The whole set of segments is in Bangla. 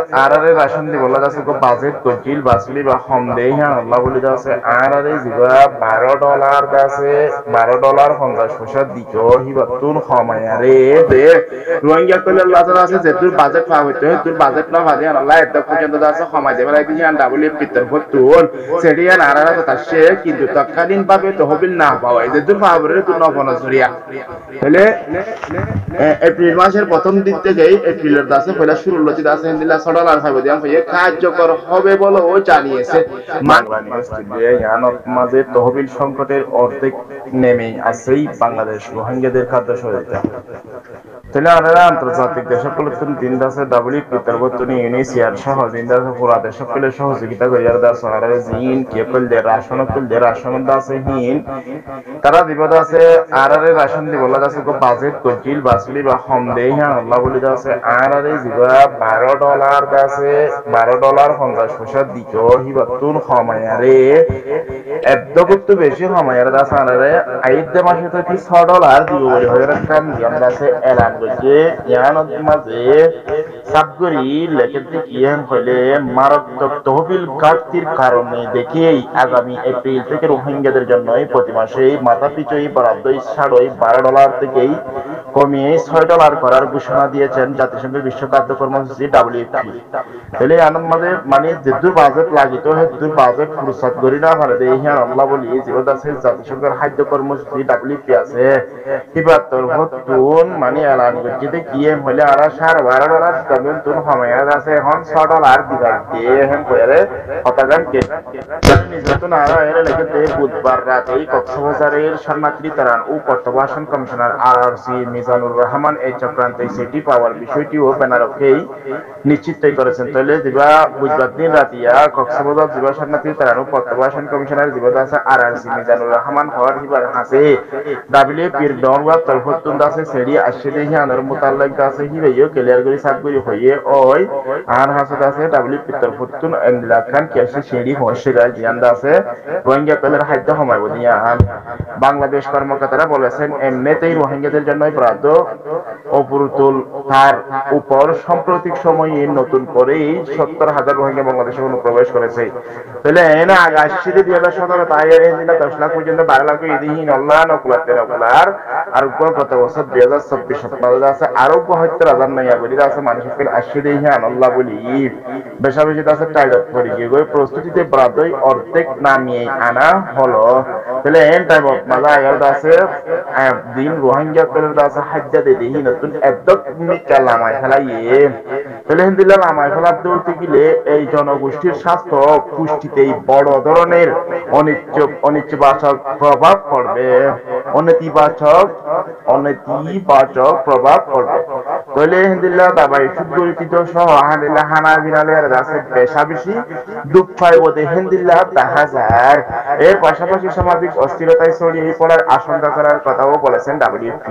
আরারে রাশন দি বলা যাচ্ছে কো বাজেট কইল বাসলি বা কম দেই হ্যাঁ আল্লাহ বলি যাচ্ছে আরারে জিবা $12 দাছে $12 50 পয়সা দিতো হিবাতুন কমায়ারে দে রোহিঙ্গা কইলে আল্লাহ তাআলা আছে যে তোর বাজেট পা হইতো তোর বাজেট না ভাদে আল্লাহ এত পর্যন্ত যাচ্ছে কমাই দেবে লাইতে হ্যাঁ ডাবলি পিতর ফতুন সেডিয়া আরারা তো তাসে কিন্তু তৎকালীন ভাবে তহবিল না পাওয়া এই যে তোর ফাবরে তুই নবনজরিয়া তাহলে এপ্রিল মাসের প্রথম দিন থেকেই এপ্রিলের দাসে পয়লা শুরু লচিত আছে হিন্দিলা $6 খাইব দিয়াম হয়ে কার্যকর হবে বলে ও জানিয়েছে বাংলাদেশ মাঝে তহবিল সংকটের অর্ধেক নেমেই আছেই বাংলাদেশ রোহিঙ্গাদের খাদ্য সহায়তা তাহলে আমরা আন্তর্জাতিক দেশগুলোর তিন দেশে পিতরবর্তনী ইউনিসিয়ার সহ তিন দেশে পুরা দেশগুলোর সহযোগিতা করিয়ার দাস আর জিন কেপল দে রাশন দাসে হিন তারা বিপদ আছে আর রাশন দি বলা যাচ্ছে কো বাজেট কইল বাসলি বা কম দেই হ্যাঁ আল্লাহ বলি যাচ্ছে আর জিবা $12 দাসে $12 50 পয়সা দিতো হিবাতুন কমায়ারে একদম বেশি কমায়ারে দাস আর আইতে মাসে তো কি $6 দিব বলে হয়ে রাখান দিয়াম দাসে এলান করছে ইয়ানত মাঝে সাবগরি লেখেতে কিয়াম হলে মারাত্মক তহবিল ঘাটতির কারণে দেখেই আগামী এপ্রিল থেকে রোহিঙ্গাদের জন্য প্রতি মাসে মাথা পিছু বরাদ্দ $12 থেকেই কমিয়ে $6 করার ঘোষণা দিয়েছেন জাতিসংঘের বিশ্ব খাদ্য কর্মসূচি WFP তাহলে আনন্দ মাঝে মানে যেদূর বাজেট লাগিত হেদূর বাজেট ফুরসাদ করি না পারে এই হ্যাঁ আল্লাহ বলি যেটা আছে জাতিসংঘের খাদ্য কর্মসূচি WFP আছে হিবাতর হতুন মানে এলান করতে গিয়ে হলে আর $12.5 তখন তুন সময়ের আছে এখন $6 দিবার দিয়ে এখন কইরে হতাগান কে নির্যাতন আর এর লেগেতে বুধবার রাতে কক্সবাজারের শরণার্থী তারান ও প্রত্যাবাসন কমিশনার RRC মিজানুর রহমান এই চক্রান্তে সেটি পাওয়ার বিষয়টিও ব্যানারকেই নিশ্চিত করেছেন তাহলে দিবা বুধবার দিন রাতিয়া কক্সবাজার দিবা শরণার্থী তারান ও প্রত্যাবাসন কমিশনার দিবা আছে RRC মিজানুর রহমান হওয়ার হিবার হাসে WFP এর দরবার তরফতুন দাসে সেরি আসছে দেখি আনার মোতাল্লাক দাসে হিবাইও ক্লিয়ার করে সাবগুলি হইয়ে ওই আর হাসে দাসে WFP তরফতুন এমদিলা খান কেসে সেরি হইছে গায় জিয়ান দাসে রোহিঙ্গা পেলের খাদ্য সময় বদিয়া বাংলাদেশ কর্মকর্তারা বলেছেন এমনিতেই রোহিঙ্গাদের জন্য বরাদ্দ অপরতুল তার উপর সাম্প্রতিক সময়ে নতুন করেই 70,000 রোহিঙ্গা বাংলাদেশে অনুপ্রবেশ করেছে তাহলে এনে আগাশি দিয়ে 2017 তাই এনে 10 লাখ পর্যন্ত 12 লাখ ইদিহীন আল্লাহ নকুলাতে নকুলার আর গত বছর 2024 সালে আছে আরো 72,000 নয়া বলি আছে মানুষকে আসি দিয়ে আল্লাহ বলি বেশা বেশি আছে টাইলট করে গিয়ে প্রস্তুতিতে বরাদ্দ অর্ধেক নামিয়ে আনা হলো তাহলে এন টাইম অফ মালা আয়ার আছে দিন রোহিঙ্গা করে আছে হাজ্জা দে দিহি নতুন একদম মিকালামায় ফেলাইয়ে তাহলে হিন্দিলা লামায় ফেলা দৌড়তে গেলে এই জনগোষ্ঠীর স্বাস্থ্য পুষ্টিতেই বড় ধরনের অনিচ্ছবাচক প্রভাব পড়বে অনেতিবাচক প্রভাব পড়বে তাহলে হিন্দিলা দাবাই সুগরিত সহ হান্দিলা হানা বিনালের আছে পেশা বেশি দুঃখ পায় বোধে হিন্দিলা 10,000 এর পাশাপাশি সামাজিক অস্থিরতায় ছড়িয়ে পড়ার আশঙ্কা করার কথাও বলেছেন WFP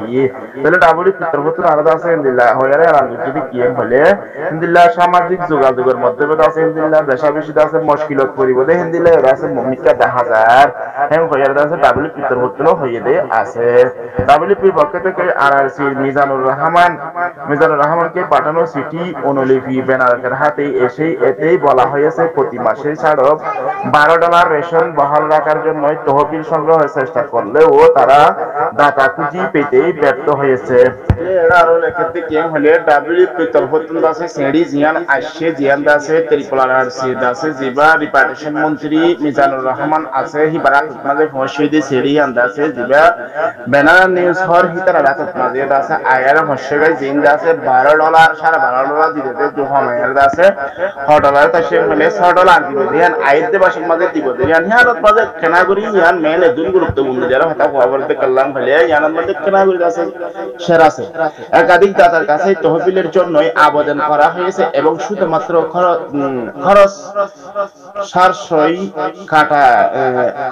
তাহলে WFP তরফতুন আলাদা আছে হিন্দিলা হয়ারে রাজনীতি কি হলে হিন্দিলা সামাজিক যোগাযোগের মধ্যে আছে হিন্দিলা পেশা বেশি আছে মুশকিলত পরিবদে হিন্দিলা এর আছে ভূমিকা 10,000 হ্যাঁ হয়ারে আছে WFP তরফতুন হইয়ে দে আছে WFP পক্ষ থেকে RRC মিজানুর রহমানকে পাঠানো চিঠি অনুলিপি ব্যানারের হাতে এতেই বলা হয়েছে প্রতি মাসে ছাড়ো $12 রেশন বহাল রাখার জন্য তহবিল সংগ্রহের চেষ্টা করলেও তারা দাতা খুঁজি পেতে ব্যর্থ হয়েছে আরো লেখাতে কি হলে WFP তরফতুন দাসে সেডি জিয়ান আসছে জিয়ান দাসে ত্রিপুরা RRC দাসে জিবা রিপার্টিশন মন্ত্রী মিজানুর রহমান আছে হিবারা মাঝে ফসিদি সেডি আন্দাসে জিবা ব্যানার নিউজ হর হিতারা রাত মাঝে দাসে আয়ার হসেগাই জিন দাসে $12 $12.5 দিতে যে হমায়ার দাসে $6 তাসে হলে $6 দিবে দিয়ান আইতে বাসিক মাঝে দিব দিয়ান হিয়ারত মাঝে কেনাগুরি ইয়ান মেলে দুই গুরুত্বপূর্ণ যারা হতা খবরতে করলাম হলে ইয়ানের মধ্যে কেনাগুরি দাসে সেরাসে একাধিক দাতার কাছে তহবিলের জন্যই আবেদন করা হয়েছে এবং শুধুমাত্র খরচ সারসই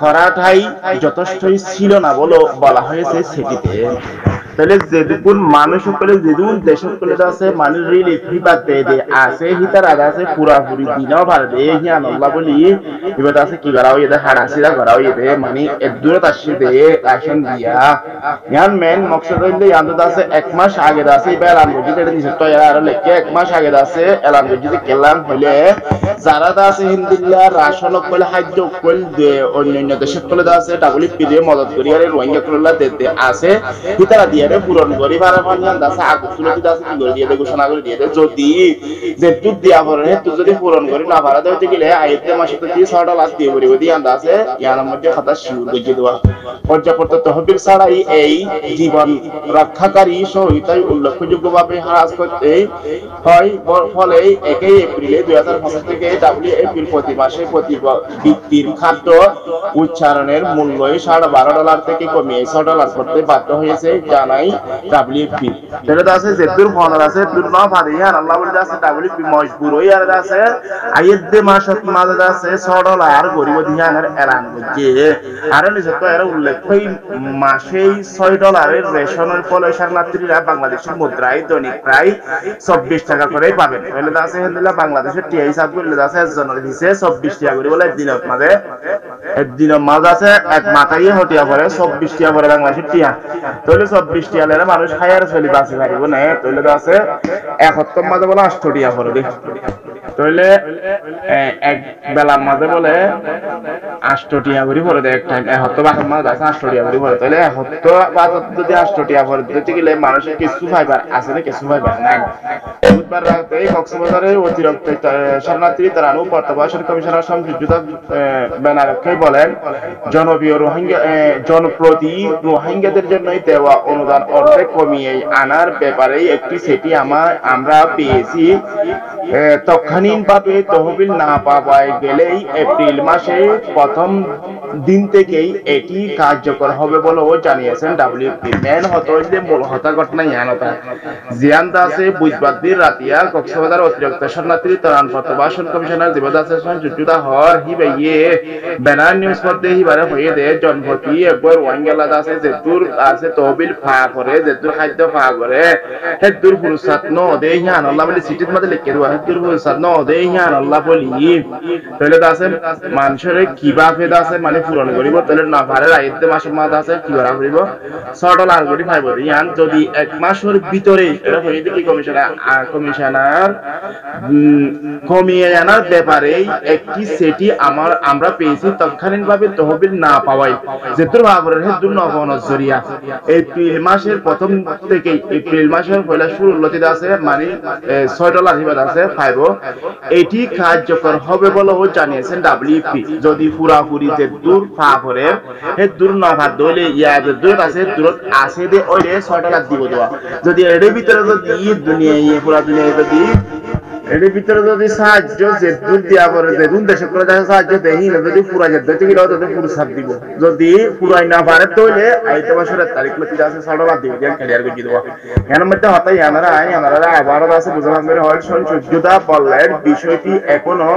করাটাই যথেষ্টই ছিল না বলে বলা হয়েছে সেটিতে তাহলে যেদুকুন মানুষ সকলে যেদুকুন দেশ সকলে আছে মানুষ রিলিফ হিবাদ দে আছে হিতার আদা আছে পুরাপুরি দিনও ভালো দে হিয়ান আল্লাহ বলি এবার আছে কি করা হইয়ে দে হাড়াসিরা করা হইয়ে দে মানে এদুরে আসি দে অ্যাকশন দিয়া ইয়ান মেন মকসদ হইলে ইয়ান আছে 1 মাস আগে আছে এবার এলান বুঝিতে এটা নিশ্চয় তো আর লেখকে 1 মাস আগে আছে এলান বুঝিতে কেলাম হইলে যারা আছে হিন্দিল্লা রাশন কইলে খাদ্য কইল দে অন্যান্য দেশে কইলে আছে ডাবলি পিরে মদত করি আর রোহিঙ্গা কইলা দিতে আছে হিতারা দিয়ে পূরণ করি ভাড়া ফানিয়ান দাসে আগুসুলো দিতে আছে কি করে দিয়ে দে ঘোষণা করে দিয়ে দে যদি যে দুধ দিয়া পরে তুই যদি পূরণ করি না ভাড়া দিতে গেলে আইতে মাসে তো 6 লাখ দিয়ে পড়িব দিয়ে আছে ইয়ার মধ্যে খাতা শিউর গজে দেওয়া পর্যাপ্ত তহবিল ছাড়াই এই জীবন রক্ষাকারী সহিতাই উল্লেখযোগ্যভাবে হ্রাস করতে হয় ফলে 1 এপ্রিলে 2025 থেকে WFP প্রতি মাসে প্রতি ব্যক্তির খাদ্য উচ্চারণের মূল্য $12.5 থেকে কমিয়ে $6 করতে বাধ্য হয়েছে জানাই WFP যেটা আছে যেদুর ফোনার আছে তুর না ফাদিয়া আল্লাহ বলে আছে WFP মজবুর হই আর আছে আইদে মাসত মাঝে আছে $6 গরিব দিয়ানের এলান যে আর নিছে তো এর উল্লেখ হই মাসে $6 এর রেশনের ফলে শরণার্থীরা বাংলাদেশের মুদ্রায় দৈনিক প্রায় 24 টাকা করে পাবেন তাহলে আছে হেনদিলা বাংলাদেশের টিআই হিসাব করলে আছে একজনের দিছে 24 টাকা করে বলে দিনত মাঝে একদিনের মাঝে আছে এক মাথায় হটিয়া পড়ে 24 টাকা করে বাংলাদেশের টিয়া তাহলে 24 টাকা লেরে মানুষ খায়ার চলি বাঁচি পারিব না তাহলে তো আছে এক হপ্তার মাঝে বলে 8 টাকা পড়ে দেখ তাহলে এক বেলার মাঝে বলে 8 টাকা করে পড়ে দেয় এক টাইম এক হপ্তাহ বাসের মাঝে আছে 8 টাকা করে পড়ে তাহলে এক হপ্তাহ বাসত যদি 8 টাকা পড়ে দিতে গেলে মানুষের কিছু ফাইবার আছে না কিছু ফাইবার নাই বুধবার রাতে কক্সবাজারের অতিরিক্ত শরণার্থী তারানু প্রত্যাবাসন কমিশনার সংযুক্তা ব্যানার্জি বলেন জনপ্রতি রোহিঙ্গাদের জন্য দেওয়া অনুদান অর্ধেক কমিয়ে আনার ব্যাপারে একটি সেটি আমরা পেয়েছি তৎক্ষণিকভাবে তহবিল না পাওয়ায় গেলেই এপ্রিল মাসে প্রথম দিন থেকেই এটি কার্যকর হবে বলেও জানিয়েছেন WFP মেন হতইলে মূল হতা ঘটনা ইয়ানতা জিয়ান দাসে বুধবার দিন রাতিয়া কক্সবাজার অতিরিক্ত শরণার্থী ত্রাণ প্রত্যাবাসন কমিশনার দেবদাসের সংযুক্তা হর হিবাইয়ে ব্যানার নিউজ মধ্যে হিবারে হয়ে দে জনপ্রতি একবার ওয়াঙ্গেলা দাসে যেদুর আছে তহবিল ফা করে যেদুর খাদ্য ফা করে হেদুর ফুরসাত ন দে ইয়ান আল্লাহ বলি সিটির মধ্যে লিখে দেওয়া হেদুর ফুরসাত ন দে ইয়ান আল্লাহ বলি তাহলে দাসে মানুষের কিভাবে দাসে মানে পূরণ করিব তাহলে না পারে আইতে মাসের মাঝে আছে কি করা করিব $6 করে পাইব ইয়ান যদি 1 মাসের ভিতরে এটা হয়ে দেখি কমিশনার কমিয়ে আনার ব্যাপারে একটি সেটি আমরা পেয়েছি তৎক্ষণিকভাবে তহবিল না পাওয়ায় যেতুর ভাবরের হেতুর নবনজরিয়া এপ্রিল মাসের প্রথম থেকে এপ্রিল মাসের পয়লা শুরু লতিতে আছে মানে $6 হিবাদ আছে পাইব এটি কার্যকর হবে বলেও জানিয়েছেন WFP যদি পুরাপুরি যেদুর ভাবরের হেতুর নভার দলে ইয়াদ দূর আছে দূরত আছে দে ওইলে $6 দিব দেওয়া যদি এর ভিতরে যদি দুনিয়া পুরা দুনিয়া যদি এর ভিতরে যদি সাহায্য যেদুর দিয়া পরে যেদুর দেশে করে যায় সাহায্য দেহি না যদি পুরা যেতে গেলে তাদের পুরো সাথ দিব যদি পুরাই না পারে তাহলে আইতে বছরের তারিখ লতি আছে $6 দিব দিয়ে ক্লিয়ার করে দিব এর মধ্যে হতাই আমরা আবারও আছে বুঝলাম মেরে হয় সংযোগ্যতা বললেন বিষয়টি এখনো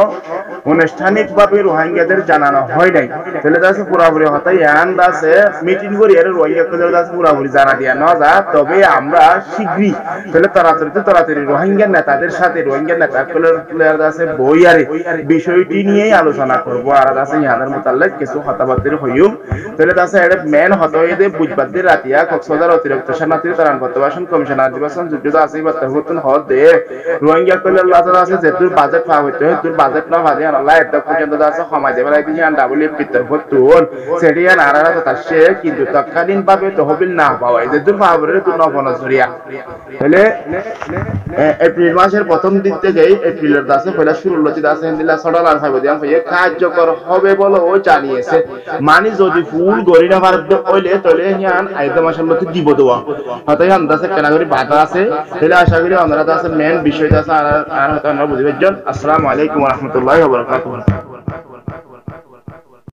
আনুষ্ঠানিকভাবে রোহিঙ্গাদের জানানো হয় নাই তাহলে আছে পুরাপুরি হতাই আন আছে মিটিং করি আর রোহিঙ্গাদের আছে পুরাপুরি জানা দিয়া না যা তবে আমরা শীঘ্রই তাহলে তাড়াতাড়ি রোহিঙ্গা নেতাদের সাথে রোহিঙ্গা নেতাগুলোর আছে বইয়ারে বিষয়টি নিয়েই আলোচনা করব আর আছে ইয়াদের মোতালেক কিছু কথাবার্তা হইও তাহলে আছে এর মেন হতইদে বুধবার দিন রাতিয়া কক্সবাজার অতিরিক্ত শরণার্থী ত্রাণ প্রত্যাবাসন কমিশনার দিবসন যুদ্ধ আছে বার্তাবতন হদে রোহিঙ্গা কল্যাণ আছে যেতুর বাজেট পাওয়া হইতে তোর বাজেট না ভাদে আল্লাহ এত পর্যন্ত আছে সময় দেবে লাগি ইয়ান WFP তরফতুন সেটিয়ান আরারা তাসে কিন্তু তৎকালীনভাবে তহবিল না পাওয়া যেতুর ভাবরে তো নবনজরিয়া তাহলে এপ্রিল মাসের প্রথম দিন থেকে এপ্রিলের দাসে পয়লা শুরু লতি দাসে হিন্দিলা $6 পাইব দিয়ান হয়ে কার্যকর হবে বলে ও জানিয়েছে মানে যদি ফুল গরি না ভারত হইলে তাহলে ইয়ান আইতে মাসের লতি দিব দেওয়া হতাই আন্দাজে কেনা করি বাধা আছে তাহলে আশা করি আমরা দাসে মেন বিষয়টা আছে আর হয়তো আমরা বুঝবেন আসসালামু আলাইকুম ওয়া রাহমাতুল্লাহি ওয়া বারাকাতুহু